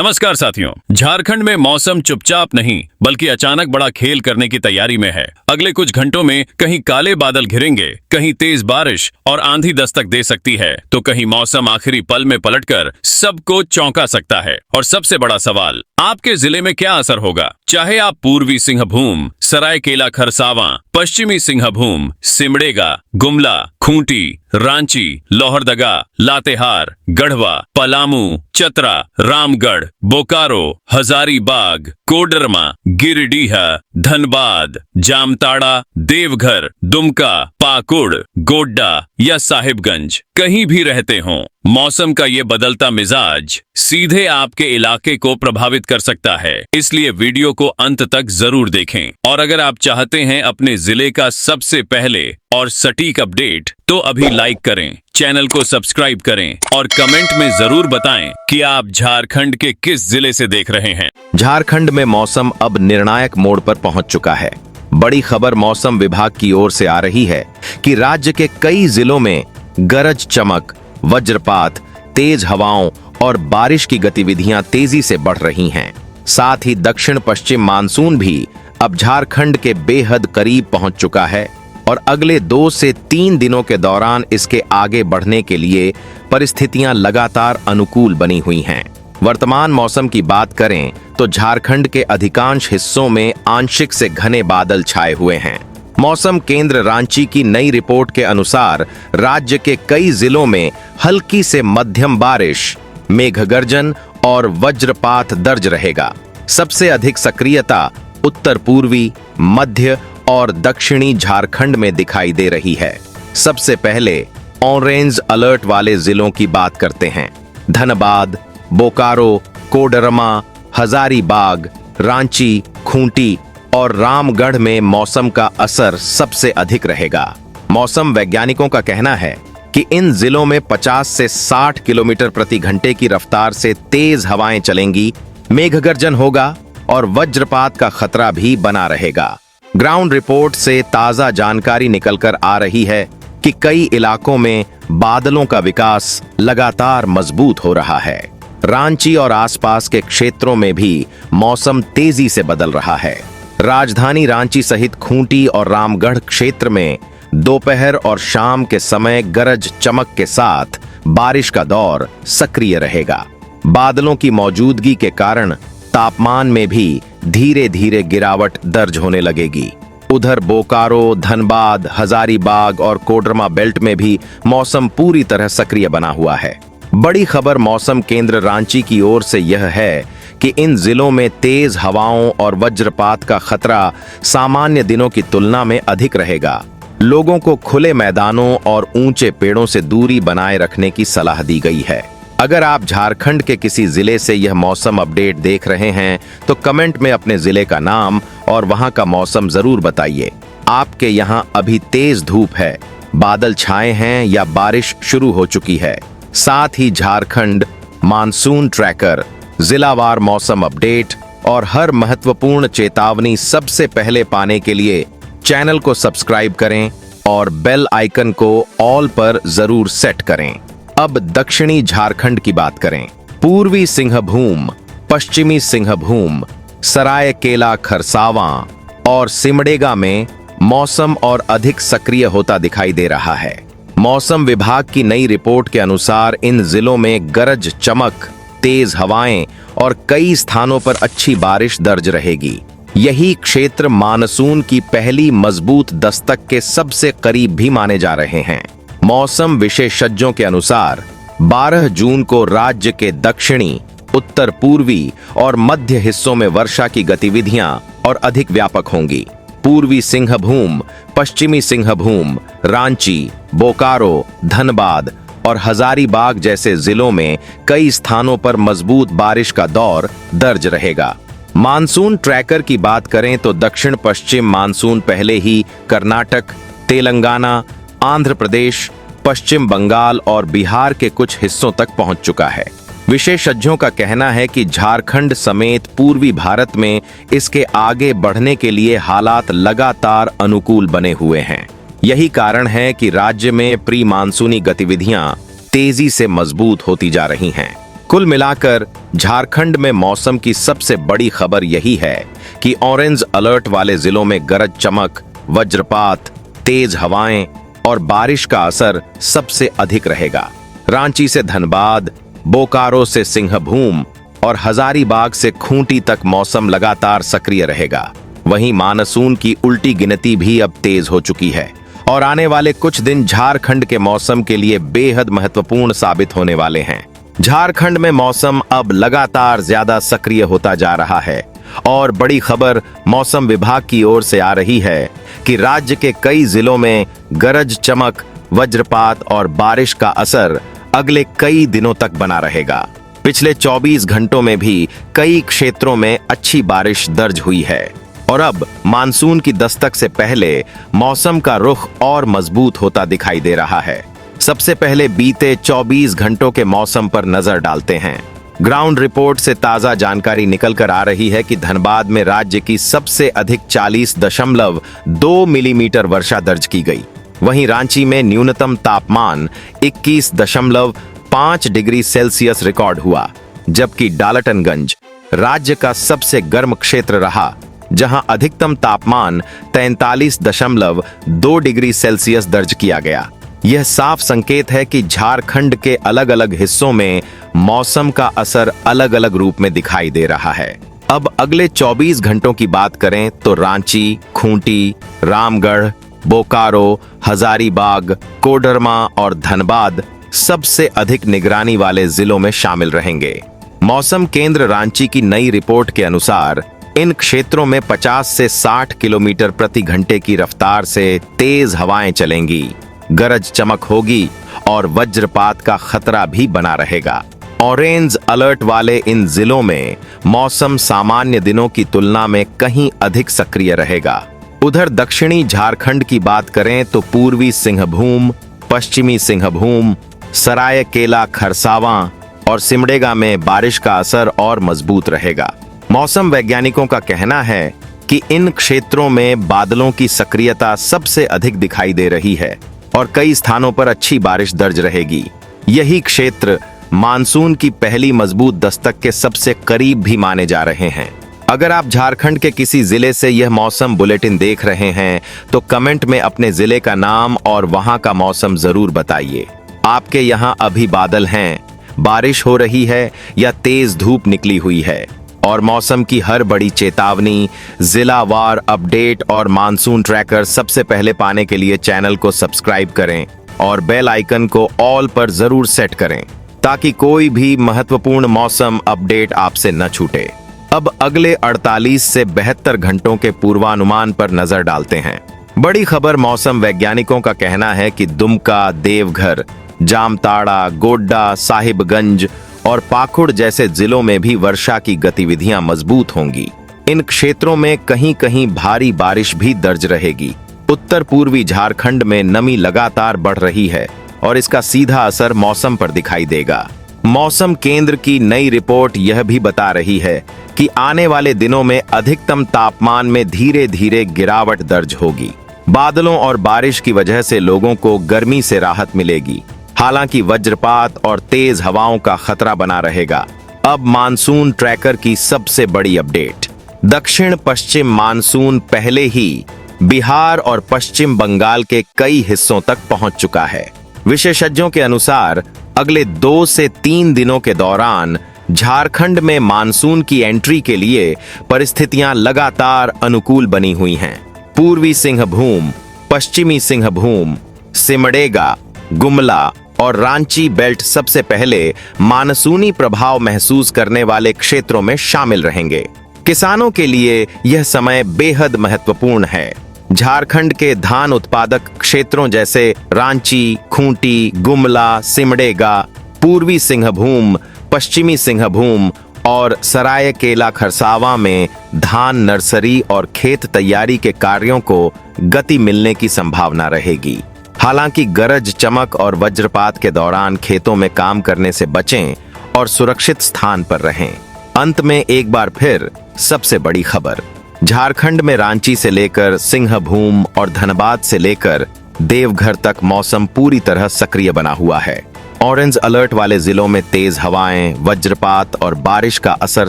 नमस्कार साथियों। झारखंड में मौसम चुपचाप नहीं बल्कि अचानक बड़ा खेल करने की तैयारी में है। अगले कुछ घंटों में कहीं काले बादल घिरेंगे, कहीं तेज बारिश और आंधी दस्तक दे सकती है, तो कहीं मौसम आखिरी पल में पलटकर सबको चौंका सकता है। और सबसे बड़ा सवाल, आपके जिले में क्या असर होगा? चाहे आप पूर्वी सिंहभूम, सरायकेला खरसावां, पश्चिमी सिंहभूम, सिमडेगा, गुमला, खूंटी, रांची, लोहरदगा, लातेहार, गढ़वा, पलामू, चतरा, रामगढ़, बोकारो, हजारीबाग, कोडरमा, गिरिडीह, धनबाद, जामताड़ा, देवघर, दुमका, पाकुड़, गोड्डा या साहिबगंज कहीं भी रहते हों, मौसम का ये बदलता मिजाज सीधे आपके इलाके को प्रभावित कर सकता है। इसलिए वीडियो को अंत तक जरूर देखें। और अगर आप चाहते हैं अपने जिले का सबसे पहले और सटीक अपडेट, तो अभी लाइक करें, चैनल को सब्सक्राइब करें और कमेंट में जरूर बताएं कि आप झारखंड के किस जिले से देख रहे हैं। झारखंड में मौसम अब निर्णायक मोड़ पर पहुंच चुका है। बड़ी खबर मौसम विभाग की ओर से आ रही है कि राज्य के कई जिलों में गरज चमक, वज्रपात, तेज हवाओं और बारिश की गतिविधियां तेजी से बढ़ रही हैं। साथ ही दक्षिण पश्चिम मानसून भी अब झारखंड के बेहद करीब पहुंच चुका है और अगले 2 से 3 दिनों के दौरान इसके आगे बढ़ने के लिए परिस्थितियां लगातार अनुकूल बनी हुई हैं। वर्तमान मौसम की बात करें तो झारखंड के अधिकांश हिस्सों में आंशिक से घने बादल छाए हुए हैं। मौसम केंद्र रांची की नई रिपोर्ट के अनुसार राज्य के कई जिलों में हल्की से मध्यम बारिश, मेघगर्जन और वज्रपात दर्ज रहेगा। सबसे अधिक सक्रियता उत्तर पूर्वी, मध्य और दक्षिणी झारखंड में दिखाई दे रही है। सबसे पहले ऑरेंज अलर्ट वाले जिलों की बात करते हैं। धनबाद, बोकारो, कोडरमा, हजारीबाग, रांची, खूंटी और रामगढ़ में मौसम का असर सबसे अधिक रहेगा। मौसम वैज्ञानिकों का कहना है कि इन जिलों में 50 से 60 किलोमीटर प्रति घंटे की रफ्तार से तेज हवाएं चलेंगी, मेघगर्जन होगा और वज्रपात का खतरा भी बना रहेगा। ग्राउंड रिपोर्ट से ताजा जानकारी निकलकर आ रही है कि कई इलाकों में बादलों का विकास लगातार मजबूत हो रहा है। रांची और आसपास के क्षेत्रों में भी मौसम तेजी से बदल रहा है। राजधानी रांची सहित खूंटी और रामगढ़ क्षेत्र में दोपहर और शाम के समय गरज चमक के साथ बारिश का दौर सक्रिय रहेगा। बादलों की मौजूदगी के कारण तापमान में भी धीरे धीरे गिरावट दर्ज होने लगेगी। उधर बोकारो, धनबाद, हजारीबाग और कोडरमा बेल्ट में भी मौसम पूरी तरह सक्रिय बना हुआ है। बड़ी खबर मौसम केंद्र रांची की ओर से यह है कि इन जिलों में तेज हवाओं और वज्रपात का खतरा सामान्य दिनों की तुलना में अधिक रहेगा। लोगों को खुले मैदानों और ऊंचे पेड़ों से दूरी बनाए रखने की सलाह दी गई है। अगर आप झारखंड के किसी जिले से यह मौसम अपडेट देख रहे हैं तो कमेंट में अपने जिले का नाम और वहां का मौसम जरूर बताइए। आपके यहां अभी तेज धूप है, बादल छाए हैं या बारिश शुरू हो चुकी है? साथ ही झारखंड मानसून ट्रैकर, जिलावार मौसम अपडेट और हर महत्वपूर्ण चेतावनी सबसे पहले पाने के लिए चैनल को सब्सक्राइब करें और बेल आइकन को ऑल पर जरूर सेट करें। अब दक्षिणी झारखंड की बात करें। पूर्वी सिंहभूम, पश्चिमी सिंहभूम, सरायकेला खरसावां और सिमडेगा में मौसम और अधिक सक्रिय होता दिखाई दे रहा है। मौसम विभाग की नई रिपोर्ट के अनुसार इन जिलों में गरज चमक, तेज हवाएं और कई स्थानों पर अच्छी बारिश दर्ज रहेगी। यही क्षेत्र मानसून की पहली मजबूत दस्तक के सबसे करीब भी माने जा रहे हैं। मौसम विशेषज्ञों के अनुसार 12 जून को राज्य के दक्षिणी, उत्तर पूर्वी और मध्य हिस्सों में वर्षा की गतिविधियां और अधिक व्यापक होंगी। पूर्वी सिंहभूम, पश्चिमी सिंहभूम, रांची, बोकारो, धनबाद और हजारीबाग जैसे जिलों में कई स्थानों पर मजबूत बारिश का दौर दर्ज रहेगा। मानसून ट्रैकर की बात करें तो दक्षिण पश्चिम मानसून पहले ही कर्नाटक, तेलंगाना, आंध्र प्रदेश, पश्चिम बंगाल और बिहार के कुछ हिस्सों तक पहुंच चुका है। विशेषज्ञों का कहना है कि झारखंड समेत पूर्वी भारत में इसके आगे बढ़ने के लिए हालात लगातार अनुकूल बने हुए हैं। यही कारण है कि राज्य में प्री मानसूनी गतिविधियां तेजी से मजबूत होती जा रही हैं। कुल मिलाकर झारखंड में मौसम की सबसे बड़ी खबर यही है कि ऑरेंज अलर्ट वाले जिलों में गरज चमक, वज्रपात, तेज हवाएं और बारिश का असर सबसे अधिक रहेगा। रांची से धनबाद, बोकारो से सिंहभूम और हजारीबाग से खूंटी तक मौसम लगातार सक्रिय रहेगा। वहीं मानसून की उल्टी गिनती भी अब तेज हो चुकी है और आने वाले कुछ दिन झारखंड के मौसम के लिए बेहद महत्वपूर्ण साबित होने वाले हैं। झारखंड में मौसम अब लगातार ज्यादा सक्रिय होता जा रहा है और बड़ी खबर मौसम विभाग की ओर से आ रही है कि राज्य के कई जिलों में गरज चमक, वज्रपात और बारिश का असर अगले कई दिनों तक बना रहेगा। पिछले 24 घंटों में भी कई क्षेत्रों में अच्छी बारिश दर्ज हुई है और अब मानसून की दस्तक से पहले मौसम का रुख और मजबूत होता दिखाई दे रहा है। सबसे पहले बीते 24 घंटों के मौसम पर नजर डालते हैं। ग्राउंड रिपोर्ट से ताजा जानकारी निकल कर आ रही है कि धनबाद में राज्य की सबसे अधिक 40.2 मिलीमीटर वर्षा दर्ज की गई। वहीं रांची में न्यूनतम तापमान 21.5 डिग्री सेल्सियस रिकॉर्ड हुआ, जबकि डाल्टनगंज राज्य का सबसे गर्म क्षेत्र रहा, जहां अधिकतम तापमान 43.2 डिग्री सेल्सियस दर्ज किया गया। यह साफ संकेत है कि झारखंड के अलग अलग हिस्सों में मौसम का असर अलग अलग रूप में दिखाई दे रहा है। अब अगले 24 घंटों की बात करें तो रांची, खूंटी, रामगढ़, बोकारो, हजारीबाग, कोडरमा और धनबाद सबसे अधिक निगरानी वाले जिलों में शामिल रहेंगे। मौसम केंद्र रांची की नई रिपोर्ट के अनुसार इन क्षेत्रों में 50 से 60 किलोमीटर प्रति घंटे की रफ्तार से तेज हवाएं चलेंगी, गरज चमक होगी और वज्रपात का खतरा भी बना रहेगा। ऑरेंज अलर्ट वाले इन जिलों में मौसम सामान्य दिनों की तुलना में कहीं अधिक सक्रिय रहेगा। उधर दक्षिणी झारखंड की बात करें तो पूर्वी सिंहभूम, पश्चिमी सिंहभूम, सरायकेला खरसावां और सिमडेगा में बारिश का असर और मजबूत रहेगा। मौसम वैज्ञानिकों का कहना है कि इन क्षेत्रों में बादलों की सक्रियता सबसे अधिक दिखाई दे रही है और कई स्थानों पर अच्छी बारिश दर्ज रहेगी। यही क्षेत्र मानसून की पहली मजबूत दस्तक के सबसे करीब भी माने जा रहे हैं। अगर आप झारखंड के किसी जिले से यह मौसम बुलेटिन देख रहे हैं तो कमेंट में अपने जिले का नाम और वहां का मौसम जरूर बताइए। आपके यहाँ अभी बादल हैं, बारिश हो रही है या तेज धूप निकली हुई है? और मौसम की हर बड़ी चेतावनी, जिलावार अपडेट और मानसून ट्रैकर सबसे पहले पाने के लिए चैनल को सब्सक्राइब करें और बेल आइकन को ऑल पर जरूर सेट करें ताकि कोई भी महत्वपूर्ण मौसम अपडेट आपसे न छूटे। अब अगले 48 से 72 घंटों के पूर्वानुमान पर नजर डालते हैं। बड़ी खबर मौसम वैज्ञानिकों का कहना है कि दुमका, देवघर, जामताड़ा, गोड्डा, साहिबगंज और पाकुड़ जैसे जिलों में भी वर्षा की गतिविधियां मजबूत होंगी। इन क्षेत्रों में कहीं कहीं भारी बारिश भी दर्ज रहेगी। उत्तर पूर्वी झारखंड में नमी लगातार बढ़ रही है और इसका सीधा असर मौसम पर दिखाई देगा। मौसम केंद्र की नई रिपोर्ट यह भी बता रही है कि आने वाले दिनों में अधिकतम तापमान में धीरे धीरे गिरावट दर्ज होगी। बादलों और बारिश की वजह से लोगों को गर्मी से राहत मिलेगी, हालांकि वज्रपात और तेज हवाओं का खतरा बना रहेगा। अब मानसून ट्रैकर की सबसे बड़ी अपडेट। दक्षिण पश्चिम मानसून पहले ही बिहार और पश्चिम बंगाल के कई हिस्सों तक पहुंच चुका है। विशेषज्ञों के अनुसार अगले 2 से 3 दिनों के दौरान झारखंड में मानसून की एंट्री के लिए परिस्थितियां लगातार अनुकूल बनी हुई हैं। पूर्वी सिंहभूम, पश्चिमी सिंहभूम, सिमडेगा, गुमला और रांची बेल्ट सबसे पहले मानसूनी प्रभाव महसूस करने वाले क्षेत्रों में शामिल रहेंगे। किसानों के लिए यह समय बेहद महत्वपूर्ण है। झारखंड के धान उत्पादक क्षेत्रों जैसे रांची, खूंटी, गुमला, सिमडेगा, पूर्वी सिंहभूम, पश्चिमी सिंहभूम और सरायकेला खरसावां में धान नर्सरी और खेत तैयारी के कार्यों को गति मिलने की संभावना रहेगी। हालांकि गरज चमक और वज्रपात के दौरान खेतों में काम करने से बचें और सुरक्षित स्थान पर रहें। अंत में एक बार फिर सबसे बड़ी खबर। झारखंड में रांची से लेकर सिंहभूम और धनबाद से लेकर देवघर तक मौसम पूरी तरह सक्रिय बना हुआ है। ऑरेंज अलर्ट वाले जिलों में तेज हवाएं, वज्रपात और बारिश का असर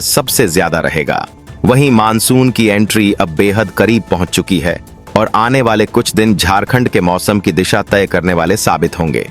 सबसे ज्यादा रहेगा। वहीं मानसून की एंट्री अब बेहद करीब पहुंच चुकी है और आने वाले कुछ दिन झारखंड के मौसम की दिशा तय करने वाले साबित होंगे।